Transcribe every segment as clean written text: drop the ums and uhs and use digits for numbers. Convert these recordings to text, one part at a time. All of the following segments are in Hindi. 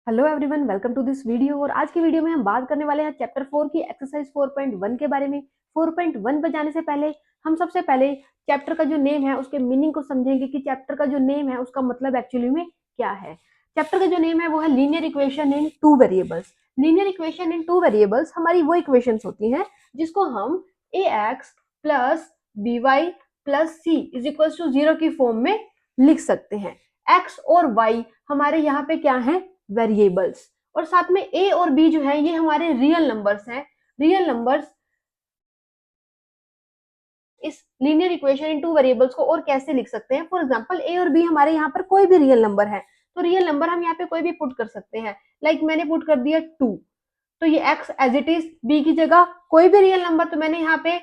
Hello everyone, welcome to this video. और आज की वीडियो में हम बात करने वाले हैं चैप्टर 4 की एक्सरसाइज 4.1 के बारे में। 4.1 पर जाने से पहले हम सबसे पहले चैप्टर का जो नेम है उसके मीनिंग को समझेंगे कि चैप्टर का जो नेम है उसका मतलब एक्चुअली में क्या है। चैप्टर का जो नेम है वो है linear equation in two variables. Linear equation in two variables हमारी वो इक्वेशंस होती हैं जिसको हम ax plus by plus c is equal to 0 की फॉर्म में लिख सकते हैं। x और y हमारे यहाँ पे क्या है, वेरिएबल्स, और साथ में a और b जो है ये हमारे रियल नंबर्स हैं। रियल नंबर्स इस linear equation in two variables को और कैसे लिख सकते हैं। फॉर एग्जांपल a और b हमारे यहाँ पर कोई भी रियल नंबर है, तो रियल नंबर हम यहाँ पे कोई भी पुट कर सकते हैं। लाइक मैंने पुट कर दिया 2, तो ये x as it is, b की जगह कोई भी रियल नंबर तो मैंने यहाँ पे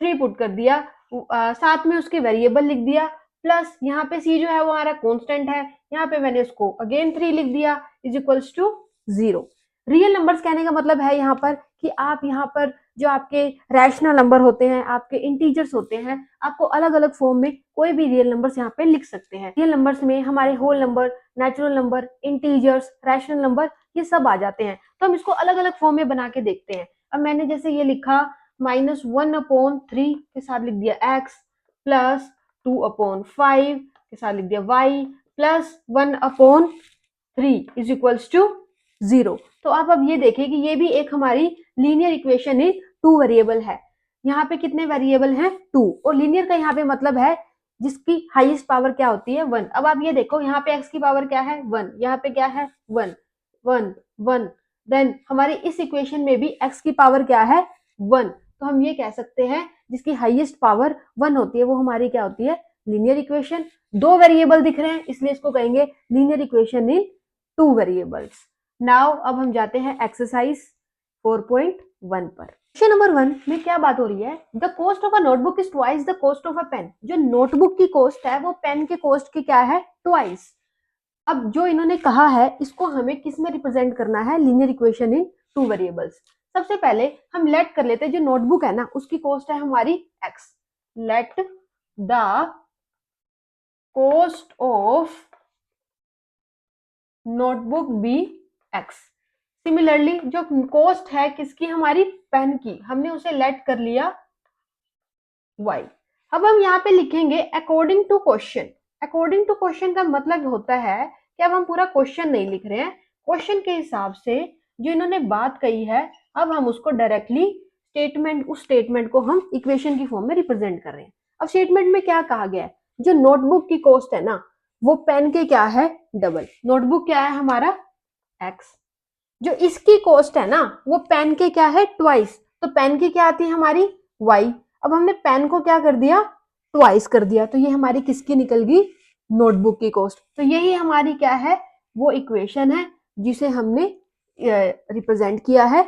3 पुट कर दिया, साथ में उसके वेरिएबल लिख दिया, प्लस यहाँ पे c जो है वो हमारा कांस्टेंट है, यहाँ पे मैंने उसको अगेन 3 लिख दिया is equals to 0। Real numbers कहने का मतलब है यहाँ पर कि आप यहाँ पर जो आपके रैशनल नंबर होते हैं, आपके इंटीजर्स होते हैं, आपको अलग अलग फॉर्म में कोई भी रियल नंबर्स यहाँ पे लिख सकते हैं। रियल नंबर्स में हमारे whole number, natural number, integers, rational number ये सब आ जाते हैं। तो हम इसको अलग अलग फॉर्म में बना के देखते हैं। अब मैंने जैसे ये लिखा -1/3 के साथ लिख दिया x, प्लस 2/5 के साथ लिख दिया y, plus 1/3 is equals to 0। तो आप अब ये देखिए कि ये भी एक हमारी linear equation in two variable है। यहाँ पे कितने वेरिएबल हैं, 2, और लीनियर का यहाँ पे मतलब है जिसकी हाईएस्ट पावर क्या होती है, 1। अब आप ये देखो यहाँ पे x की पावर क्या है, 1, यहाँ पे क्या है 1 1 1, देन हमारी इस इक्वेशन में भी x की पावर क्या है 1। तो हम ये कह सकते हैं जिसकी हाईएस्ट पावर 1 होती है वो हमारी क्या होती है, लीनियर इक्वेशन। दो वेरिएबल दिख रहे हैं इसलिए इसको कहेंगे linear equation in two variables. Now अब हम जाते हैं एक्सरसाइज 4.1 पर। क्वेश्चन नंबर 1 में क्या बात हो रही है, the cost of a notebook is twice the cost of a pen. जो नोटबुक की कॉस्ट है वो पेन के कॉस्ट की क्या है, ट्वाइस। अब जो इन्होंने कहा है इसको हमें किस में रिप्रेजेंट करना है, linear equation in two variables. सबसे पहले हम लेट कर लेते हैं जो नोटबुक है ना उसकी कॉस्ट है हमारी x। Let the cost of notebook be x। Similarly जो कॉस्ट है किसकी, हमारी पेन की, हमने उसे लेट कर लिया y। अब हम यहाँ पे लिखेंगे according to question. According to question का मतलब होता है कि अब हम पूरा क्वेश्चन नहीं लिख रहे हैं, क्वेश्चन के हिसाब से जो इन्होंने बात कही है अब हम उसको डायरेक्टली स्टेटमेंट, उस स्टेटमेंट को हम इक्वेशन की फॉर्म में रिप्रेजेंट कर रहे हैं। अब स्टेटमेंट में क्या कहा गया है, जो नोटबुक की कॉस्ट है ना वो पेन के क्या है, डबल। नोटबुक क्या है हमारा x, जो इसकी कॉस्ट है ना वो पेन के क्या है, ट्वाइस। तो पेन की क्या आती है हमारी y। अब हमने पेन को क्या कर दिया, ट्वाइस कर दिया, तो ये हमारी किसकी निकल गई, नोटबुक की कॉस्ट। तो यही हमारी क्या है, वो इक्वेशन है जिसे हमने रिप्रेजेंट किया है।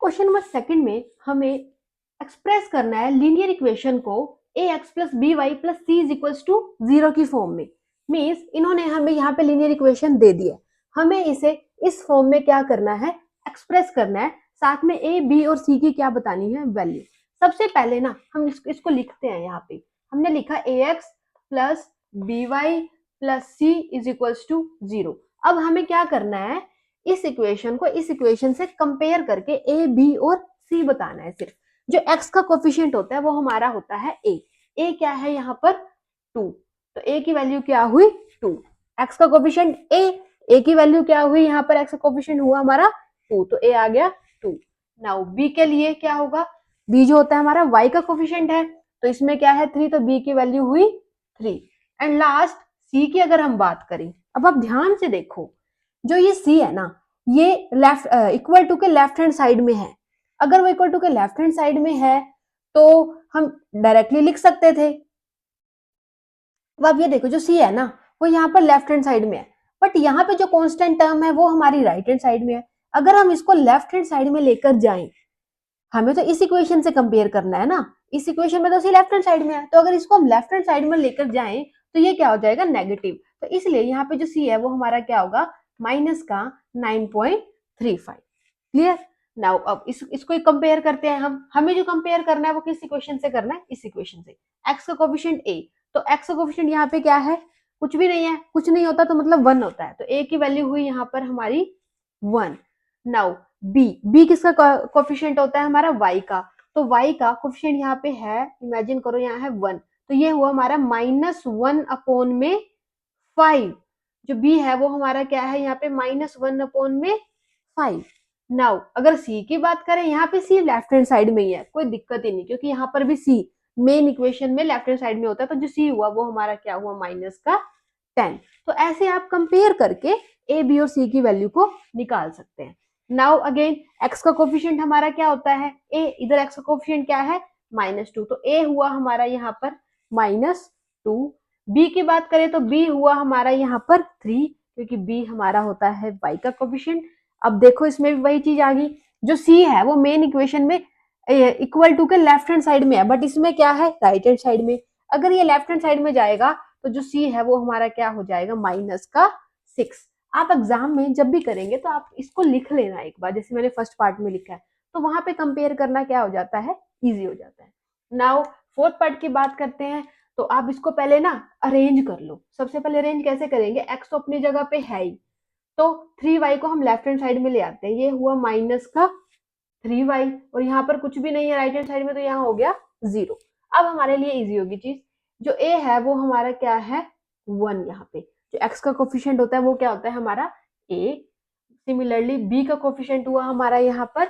क्वेश्चन नंबर 2 में हमें एक्सप्रेस करना है लीनियर इक्वेशन को ax plus by plus c is equals to 0 की फॉर्म में। मीन्स इन्होंने हमें यहाँ पे लीनियर इक्वेशन दे दिया, हमें इसे इस फॉर्म में क्या करना है, एक्सप्रेस करना है। साथ में a, b और c की क्या बतानी है, वैल्यू। सबसे पहले ना हम इसको लिखते हैं। यहाँ पे हमने लिखा ax plus by plus c is equals to 0। अब हमें क्या करना है, इस इक्वेशन को इस इक्वेशन से कंपेयर करके a, b और c बताना है। सिर्फ जो x का कोफिशिएंट होता है वो हमारा होता है a। a क्या है यहाँ पर 2, तो a की वैल्यू क्या हुई 2। x का कोफिशिएंट a की वैल्यू क्या हुई, यहाँ पर x का कोफिशिएंट हुआ हमारा 2, तो a आ गया 2। नाउ b के लिए क्या होगा, b जो होता है हमारा y का कोफिशिएंट है, तो इसमें क्या है 3, तो b की वैल्यू हुई 3। एंड लास्ट c की अगर हम बात करें, अब आप ध्यान से देखो जो ये c है ना ये लेफ्ट इक्वल टू के लेफ्ट हैंड साइड में है। अगर वो इक्वल टू के लेफ्ट हैंड साइड में है तो हम डायरेक्टली लिख सकते थे। अब आप ये देखो जो c है ना वो यहाँ पर लेफ्ट हैंड साइड में है, बट यहाँ पे जो कांस्टेंट टर्म है वो हमारी राइट हैंड साइड में है। अगर हम इसको लेफ्ट हैंड साइड में लेकर जाएं, हमें तो इस इक्वेशन से कंपेयर करना है ना, इस इक्वेशन में तो सी लेफ्ट हैंड साइड में है, तो अगर इसको हम लेफ्ट हैंड साइड में लेकर जाएं तो ये क्या हो जाएगा, नेगेटिव। तो इसलिए यहाँ पे जो सी है वो हमारा क्या होगा, माइनस का 9.35। क्लियर। नाउ अब इसको कंपेयर करते हैं हम, हमें जो कंपेयर करना है वो किस इक्वेशन से करना है, इस इक्वेशन से। x का कोफिशिएंट a, तो x का कोफिशिएंट यहाँ पे क्या है कुछ भी नहीं है, कुछ नहीं होता तो मतलब 1 होता है, तो a की वैल्यू हुई यहाँ पर हमारी 1। नाउ b किसका कोफिशिएंट होता है, हमारा y का, तो y का कोफिशिएंट यहाँ पे है, इमेजिन करो यहाँ है 1, तो ये हुआ हमारा -1 अपॉन में 5। जो b है वो हमारा क्या है यहाँ पे -1 अपॉन में 5। नाउ अगर c की बात करें, यहाँ पे c लेफ्ट हैंड साइड में ही है, कोई दिक्कत ही नहीं, क्योंकि यहाँ पर भी c मेन इक्वेशन में लेफ्ट हैंड साइड में होता है, तो जो c हुआ वो हमारा क्या हुआ -10। तो ऐसे आप कंपेयर करके a b और c की वैल्यू को निकाल सकते हैं। नाउ अगेन x का कोफिशिएंट हमारा क्या होता है a, इधर x का कोफिशिएंट क्या है -2, तो a हुआ हमारा यहाँ पर -2। b की बात करें तो b हुआ हमारा यहाँ पर 3, क्योंकि b हमारा होता है y का कोफिशिएंट। अब देखो इसमें भी वही चीज आ गई, जो c है वो मेन इक्वेशन में इक्वल टू के लेफ्ट हैंड साइड में है, बट इसमें क्या है राइट हैंड साइड में। अगर ये लेफ्ट हैंड साइड में जाएगा तो जो c है वो हमारा क्या हो जाएगा -6। आप एग्जाम में जब भी करेंगे तो आप इसको लिख लेना एक बार, जैसे मैंने फर्स्ट पार्ट में लिखा है, तो वहां पे कंपेयर करना क्या हो जाता है, इजी हो जाता है। नाउ फोर्थ पार्ट की बात करते हैं, तो आप इसको पहले ना अरेंज कर लो। सबसे पहले अरेंज कैसे करेंगे, x तो अपनी जगह पे है ही, तो 3y को हम लेफ्ट हैंड साइड में ले आते हैं, ये हुआ -3y, और यहाँ पर कुछ भी नहीं है राइट हैंड साइड में, तो यहाँ हो गया 0। अब हमारे लिए इजी होगी चीज, जो a है वो हमारा क्या है 1, यहाँ पे जो x का कोफिशिएंट होता है वो क्या होता है हमारा a। सिमिलरली b का कोफिशिएंट हुआ हमारा यहाँ पर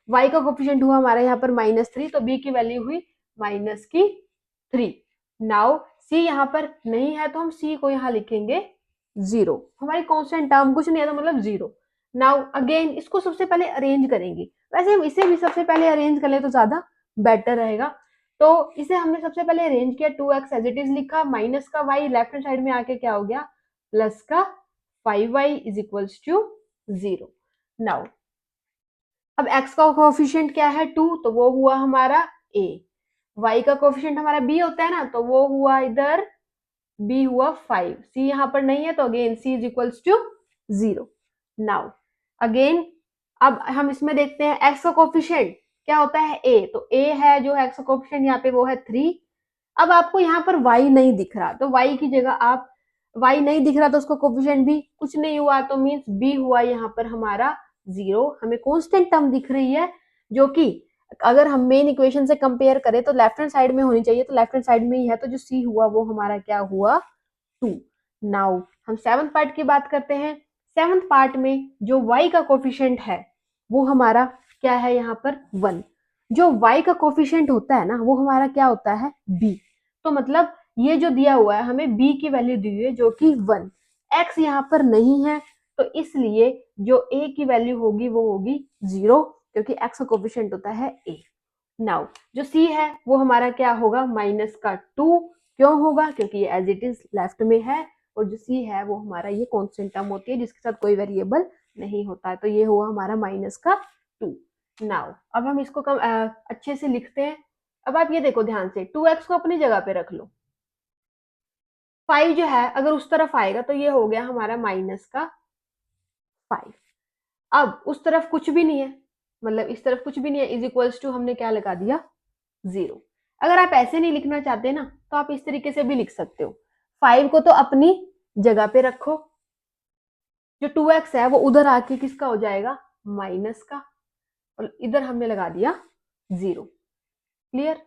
y का कोफिशिएंट हुआ हमारा यहाँ पर -3, तो b की वैल्यू हुई -3। नाउ c यहाँ पर नहीं है, तो हम c को यहाँ लिखेंगे 0, हमारी कांस्टेंट टर्म कुछ नहीं है तो मतलब 0। नाउ अगेन इसको सबसे पहले अरेंज करेंगे, वैसे हम इसे भी सबसे पहले अरेंज कर ले तो ज्यादा बेटर रहेगा। तो इसे हमने सबसे पहले अरेंज किया, 2x एज इट इज लिखा, माइनस का y लेफ्ट हैंड साइड में आके क्या हो गया प्लस का 5y is equals to 0। Now अब x का कोफिशिएंट क्या है 2, तो वो हुआ हमारा a। y का कोफिशिएंट हमारा b होता है ना, तो वो हुआ इधर b हुआ 5। c यहाँ पर नहीं है, तो again c is equals to 0। Now again अब हम इसमें देखते हैं x का कोफिशिएंट क्या होता है a, तो a है जो x का कोफिशिएंट यहाँ पे वो है 3। अब आपको यहाँ पर y नहीं दिख रहा, तो y की जगह आप y नहीं दिख रहा तो उसका कोफिशिएंट भी कुछ नहीं हुआ, तो मीन्स b हुआ यहाँ पर हमारा 0। हमें कांस्टेंट टर्म दिख रही है, जो कि अगर हम मेन इक्वेशन से कंपेयर करें तो लेफ्ट हैंड साइड में होनी चाहिए, तो लेफ्ट हैंड साइड में ही है, तो जो c हुआ वो हमारा क्या हुआ 2। नाउ हम सेवंथ पार्ट की बात करते हैं। सेवंथ पार्ट में जो y का कोफिशिएंट है वो हमारा क्या है यहाँ पर 1। जो y का कोफिशिएंट होता है ना वो हमारा क्या होता है b, तो मतलब ये जो दिया हुआ है हमें b की वैल्यू दी हुई है जो कि 1। x यहाँ पर नहीं है, तो इसलिए जो a की वैल्यू होगी वो होगी 0, क्योंकि x का कोफिशिएंट होता है a। नाउ जो c है वो हमारा क्या होगा -2, क्यों होगा क्योंकि ये एज इट इज लेफ्ट में है, और जो c है वो हमारा ये कांस्टेंट टर्म होती है जिसके साथ कोई वेरिएबल नहीं होता है, तो ये हुआ हमारा -2। नाउ अब हम इसको अच्छे से लिखते हैं। अब आप ये देखो ध्यान से, 2x को अपनी जगह पे रख लो, 5 जो है अगर उस तरफ आएगा तो ये हो गया हमारा -5। अब उस तरफ कुछ भी नहीं है, मतलब इस तरफ कुछ भी नहीं है, इज इक्वल्स टू हमने क्या लगा दिया 0। अगर आप ऐसे नहीं लिखना चाहते ना तो आप इस तरीके से भी लिख सकते हो, 5 को तो अपनी जगह पे रखो, जो 2x है वो उधर आके किसका हो जाएगा माइनस का, और इधर हमने लगा दिया 0। क्लियर,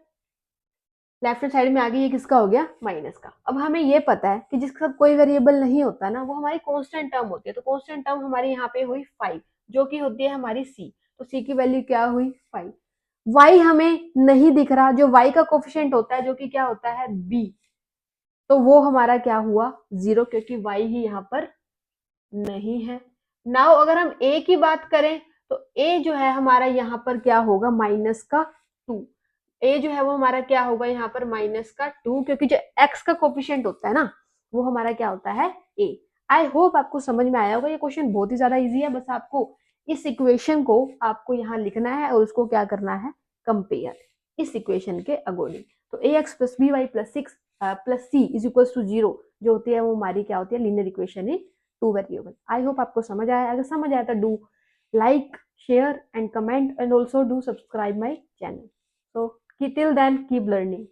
लेफ्ट हैंड साइड में आगे ये किसका हो गया माइनस का। अब हमें ये पता है कि जिसके साथ कोई वेरिएबल नहीं होता ना वो हमारी कांस्टेंट टर्म होती है, तो कांस्टेंट टर्म हमारी यहाँ पे हुई 5, जो कि होती है हमारी c, तो c की वैल्यू क्या हुई 5। y हमें नहीं दिख रहा, जो y का कोफिशिएंट होता है जो कि क्या होता है b, तो वो हमारा क्या हुआ 0, क्योंकि y ही यहाँ पर नहीं है। नाउ अगर हम a की बात करें तो a जो है हमारा यहाँ पर क्या होगा -2। a जो है वो हमारा क्या होगा यहाँ पर -2, क्योंकि जो x का कोफिशिएंट होता है ना वो हमारा क्या होता है a। आई होप आपको समझ में आया होगा, ये क्वेश्चन बहुत ही ज्यादा इजी है, बस आपको इस इक्वेशन को आपको यहाँ लिखना है और उसको क्या करना है कंपेयर इस इक्वेशन के अकॉर्डिंग। तो ax + by + 6 + c = 0 जो होती है वो हमारी क्या होती है linear equation in 2 variable. I hope आपको समझ आया, अगर समझ आया तो do like, share and comment, and also do subscribe my channel. So till then keep learning.